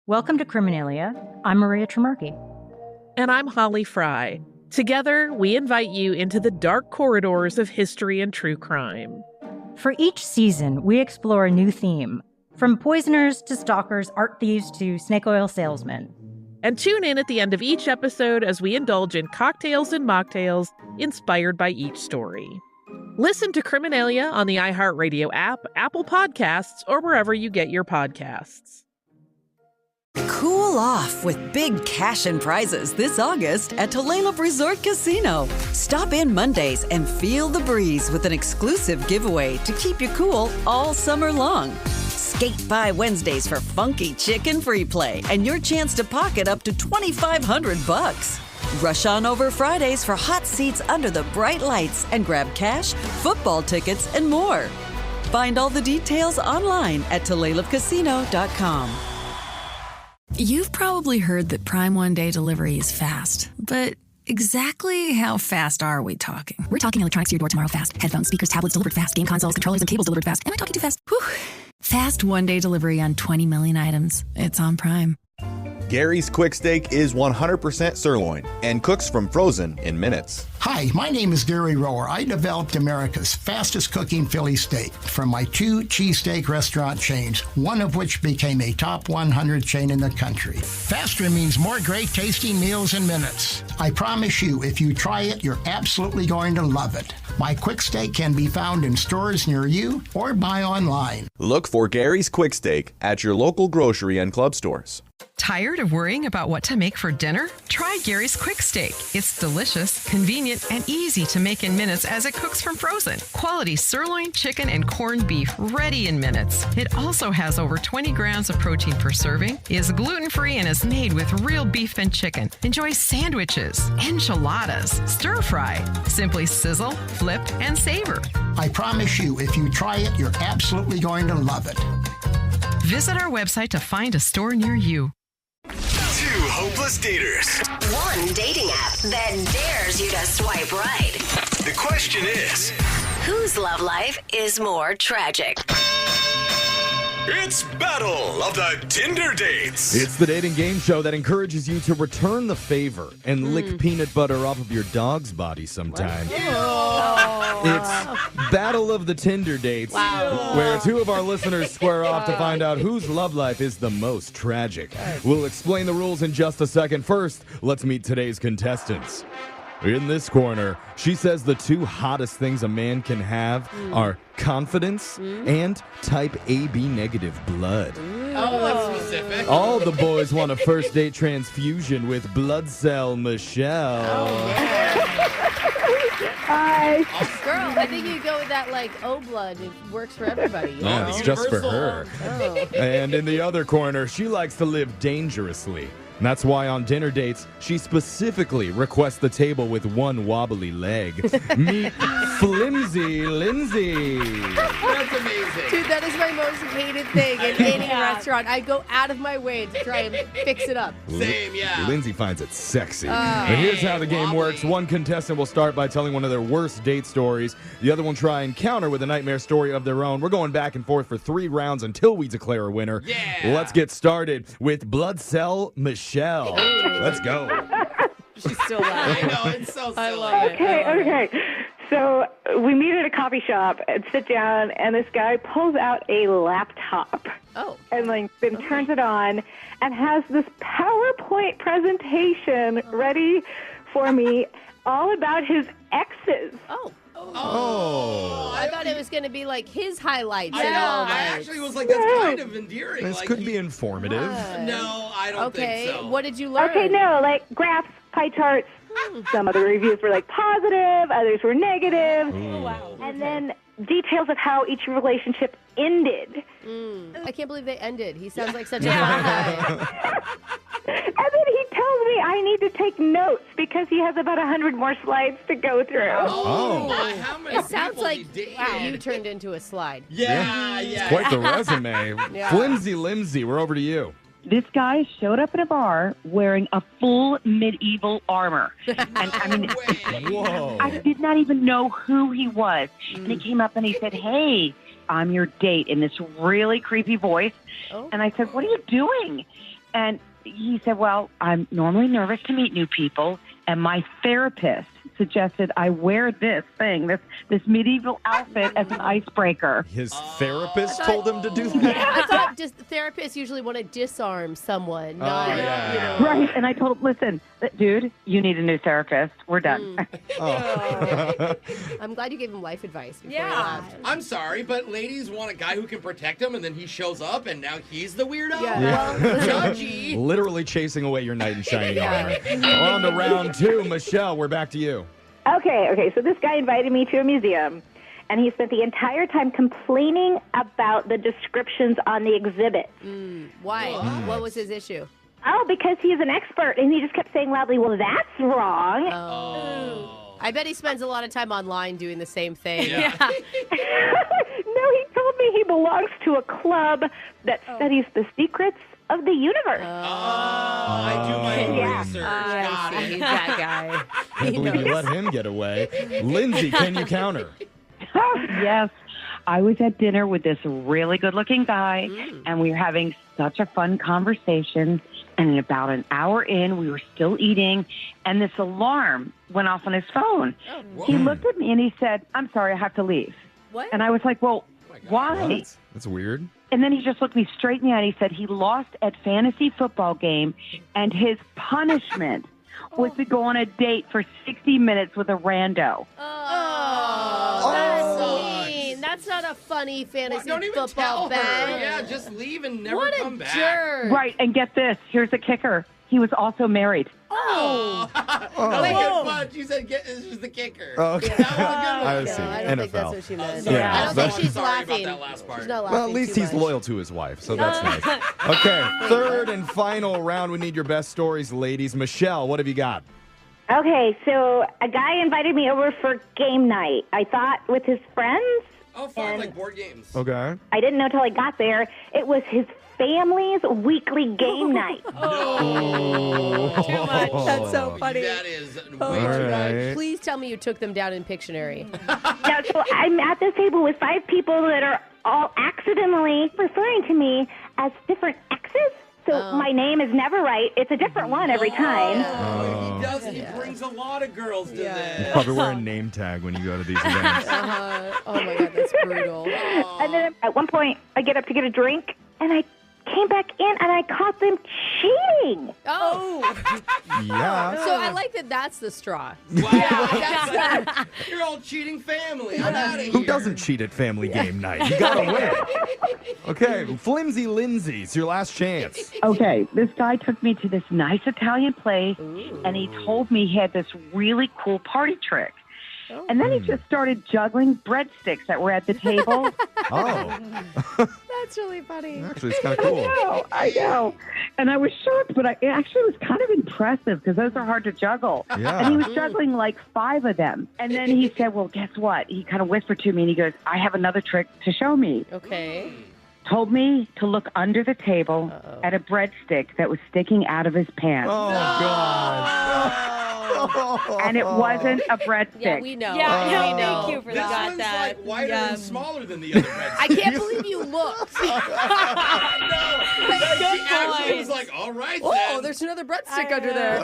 Welcome to Criminalia. I'm Maria Tremarchi. And I'm Holly Fry. Together, we invite you into the dark corridors of history and true crime. For each season, we explore a new theme, from poisoners to stalkers, art thieves to snake oil salesmen. And tune in at the end of each episode as we indulge in cocktails and mocktails inspired by each story. Listen to Criminalia on the iHeartRadio app, Apple Podcasts, or wherever you get your podcasts. Cool off with big cash and prizes this August at Tulalip Resort Casino. Stop in Mondays and feel the breeze with an exclusive giveaway to keep you cool all summer long. Skate by Wednesdays for funky chicken free play and your chance to pocket up to $2,500. Rush on over Fridays for hot seats under the bright lights and grab cash, football tickets, and more. Find all the details online at TulalipCasino.com. You've probably heard that Prime one-day delivery is fast, but exactly how fast are we talking? We're talking electronics to your door tomorrow fast. Headphones, speakers, tablets delivered fast. Game consoles, controllers, and cables delivered fast. Am I talking too fast? Whew. Fast one-day delivery on 20 million items. It's on Prime. Gary's Quick Steak is 100% sirloin and cooks from frozen in minutes. Hi, my name is Gary Rower. I developed America's fastest cooking Philly steak from my 2 cheesesteak restaurant chains, one of which became a top 100 chain in the country. Faster means more great tasting meals in minutes. I promise you, if you try it, you're absolutely going to love it. My Quick Steak can be found in stores near you or buy online. Look for Gary's Quick Steak at your local grocery and club stores. Tired of worrying about what to make for dinner? Try Gary's Quick Steak. It's delicious, convenient, and easy to make in minutes as it cooks from frozen. Quality sirloin, chicken, and corned beef ready in minutes. It also has over 20 grams of protein per serving, is gluten-free, and is made with real beef and chicken. Enjoy sandwiches, enchiladas, stir-fry. Simply sizzle, flip, and savor. I promise you, if you try it, you're absolutely going to love it. Visit our website to find a store near you. 2 hopeless daters. 1 dating app that dares you to swipe right. The question is, whose love life is more tragic? It's Battle of the Tinder Dates. It's the dating game show that encourages you to return the favor and lick peanut butter off of your dog's body sometime. It's Battle of the Tinder Dates, where 2 of our listeners square off to find out whose love life is the most tragic. We'll explain the rules in just a second. First, let's meet today's contestants. In this corner, she says the 2 hottest things a man can have are confidence and type AB negative blood. Oh, that's specific. All the boys want a first date transfusion with blood cell Michelle. Oh, yeah. Hi. Girl, I think you go with that, O blood. It works for everybody. You Yeah, know? it's just for her. Oh. And in the other corner, she likes to live dangerously. And that's why on dinner dates, she specifically requests the table with 1 wobbly leg. Meet Flimsy Lindsay. That's amazing. Dude, that is my most hated thing in any restaurant. I go out of my way to try and fix it up. Same, yeah. Lindsay finds it sexy. And here's how the game works. One contestant will start by telling one of their worst date stories. The other one try and counter with a nightmare story of their own. We're going back and forth for 3 rounds until we declare a winner. Yeah. Let's get started with Blood Cell Michelle. Let's go. She's still laughing. I know, it's so silly. I love it. Okay. So we meet at a coffee shop and sit down, and this guy pulls out a laptop. Oh. And then turns it on and has this PowerPoint presentation ready for me all about his exes. Oh. I thought it was going to be his highlights. I know. I actually was like, that's kind of endearing. This could be informative. No, I don't think so. What did you learn? Okay, no, graphs, pie charts. Some of the reviews were positive, others were negative. Oh, wow. And then details of how each relationship ended. I can't believe they ended. He sounds like such a fun guy. And then he tells me I need to take notes because he has about 100 more slides to go through. Oh, how many It sounds people like he dated? you turned into a slide. Yeah. It's quite the resume. Yeah. Flimsy Limsy, we're over to you. This guy showed up at a bar wearing a full medieval armor. And Whoa. I did not even know who he was. And he came up and he said, "Hey, I'm your date," in this really creepy voice. Oh. And I said, "What are you doing?" And he said, well, I'm normally nervous to meet new people, and my therapist suggested I wear this thing, this medieval outfit as an icebreaker. His therapist told him to do that? I thought just therapists usually want to disarm someone. Not, Right, and I told him, listen, dude, you need a new therapist. We're done. I'm glad you gave him life advice. Yeah. I'm sorry, but ladies want a guy who can protect them, and then he shows up, and now he's the weirdo? Yeah. Judgy. Literally chasing away your knight in shining armor. On to round 2. Michelle, we're back to you. Okay, so this guy invited me to a museum, and he spent the entire time complaining about the descriptions on the exhibit. Why? What was his issue? Oh, because he's an expert, and he just kept saying loudly, well, that's wrong. I bet he spends a lot of time online doing the same thing. No, he told me he belongs to a club that studies the secrets of the universe. I do my own research. Got it. He's that guy. Can't believe you let him get away. Lindsay, can you counter? Yes. I was at dinner with this really good-looking guy, and we were having such a fun conversation. And about an hour in, we were still eating, and this alarm went off on his phone. He looked at me, and he said, I'm sorry, I have to leave. What? And I was like, well, why? What? That's weird. And then he just looked me straight in the eye, and he said he lost at fantasy football game, and his punishment was to go on a date for 60 minutes with a rando. That's mean. That's not a funny fantasy Don't even football tell bet. her. Yeah, just leave and never What come a back. jerk. Right, and get this. Here's the kicker. He was also married. That was a good punch. You said this was the kicker. Okay. That was a good one. I see. I don't think that's NFL. what she meant. Yeah, I don't think she's sorry laughing. about that last part. She's not laughing Well, at least too he's much. loyal to his wife, so that's nice. Okay, third and final round. We need your best stories, ladies. Michelle, what have you got? Okay, so a guy invited me over for game night. I thought with his friends. Oh, fun, like board games. Okay. I didn't know till I got there. It was his family's weekly game night. Too much. That's so funny. That is way Oh, too my much. God. Please tell me you took them down in Pictionary. Now, so I'm at this table with 5 people that are all accidentally referring to me as different exes. So my name is never right. It's a different one every time. He does. He brings a lot of girls to You this. probably wear a name tag when you go to these events. Oh, my God, that's brutal. And then at one point, I get up to get a drink, and I came back in, and I caught them cheating. Oh. Yeah. So I like that that's the straw. Wow. You're all cheating family. I'm out of here. Who doesn't cheat at family game night? You gotta win. Okay, Flimsy Lindsay, it's your last chance. Okay, this guy took me to this nice Italian place, and he told me he had this really cool party trick. And then he just started juggling breadsticks that were at the table. Oh. That's really funny. Actually, it's kind of cool. I know. And I was shocked, but it actually was kind of impressive because those are hard to juggle. Yeah. And he was juggling like 5 of them. And then he said, well, guess what? He kind of whispered to me, and he goes, I have another trick to show me. Okay. Told me to look under the table at a breadstick that was sticking out of his pants. Oh, God. And it wasn't a breadstick. Yeah, we know. Yeah, we know. thank you for This that. one's like wider and smaller than the other red. I can't believe you looked. She actually was like, all right, Oh, then. there's another breadstick under there.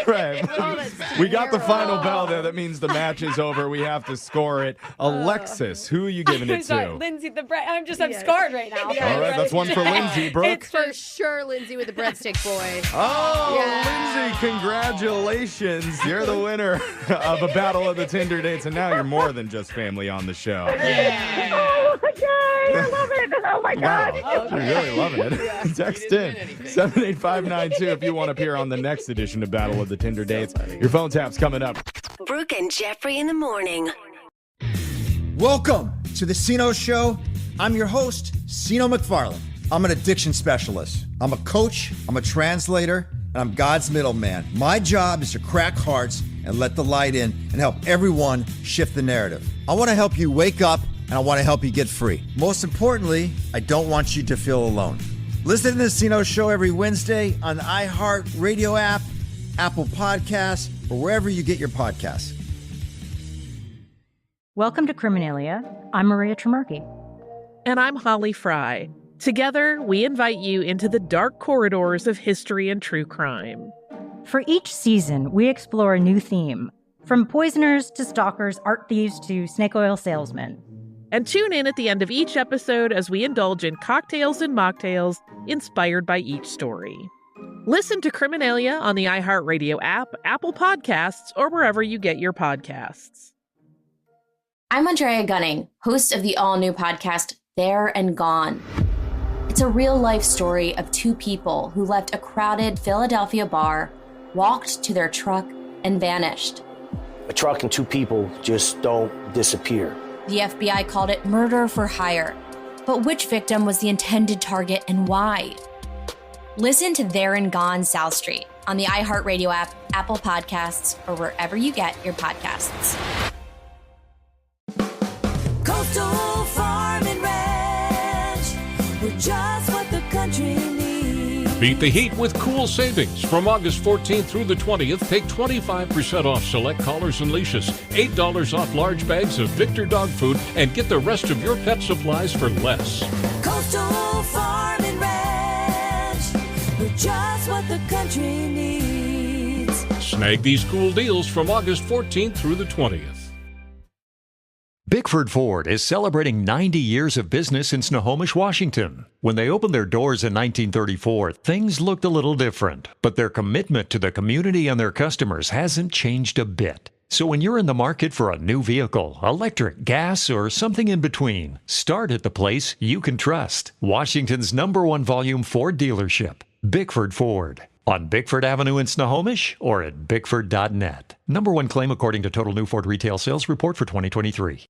Right. Oh, that's We got the terrible. final bell there. That means the match is over. We have to score it. Alexis, who are you giving it Sorry, to? Lindsay, I'm scarred right now. All right, that's one for Lindsay. Brooke? It's for sure Lindsay with the breadstick boy. Oh, Yeah. Lindsay, congratulations. You're the winner of a battle of the Tinder dates, and now you're more than just family on the show. Oh, my God. I love it. Oh, my God. Wow, you're really loving it. Text in 78592 if you want to appear on the next edition of Battle of the Tinder Dates. Your phone tap's coming up. Brooke and Jeffrey in the morning. Welcome to the Sino Show. I'm your host, Sino McFarland. I'm an addiction specialist. I'm a coach, I'm a translator, and I'm God's middleman. My job is to crack hearts and let the light in and help everyone shift the narrative. I want to help you wake up, and I want to help you get free. Most importantly, I don't want you to feel alone. Listen to the Sino Show every Wednesday on the iHeart Radio app, Apple Podcasts, or wherever you get your podcasts. Welcome to Criminalia. I'm Maria Tremarchi. And I'm Holly Fry. Together, we invite you into the dark corridors of history and true crime. For each season, we explore a new theme, from poisoners to stalkers, art thieves to snake oil salesmen. And tune in at the end of each episode as we indulge in cocktails and mocktails inspired by each story. Listen to Criminalia on the iHeartRadio app, Apple Podcasts, or wherever you get your podcasts. I'm Andrea Gunning, host of the all-new podcast, There and Gone. It's a real-life story of two people who left a crowded Philadelphia bar, walked to their truck, and vanished. A truck and two people just don't disappear. The FBI called it murder for hire. But which victim was the intended target and why? Listen to There and Gone South Street on the iHeartRadio app, Apple Podcasts, or wherever you get your podcasts. Coastal Farm and Ranch, we're just what the country needs. Beat the heat with cool savings. From August 14th through the 20th, take 25% off select collars and leashes, $8 off large bags of Victor dog food, and get the rest of your pet supplies for less. Coastal Farm and Ranch, we're just what the country needs. Snag these cool deals from August 14th through the 20th. Bickford Ford is celebrating 90 years of business in Snohomish, Washington. When they opened their doors in 1934, things looked a little different, but their commitment to the community and their customers hasn't changed a bit. So when you're in the market for a new vehicle, electric, gas, or something in between, start at the place you can trust. Washington's #1 volume Ford dealership, Bickford Ford. On Bickford Avenue in Snohomish or at Bickford.net. #1 claim according to Total New Ford Retail Sales Report for 2023.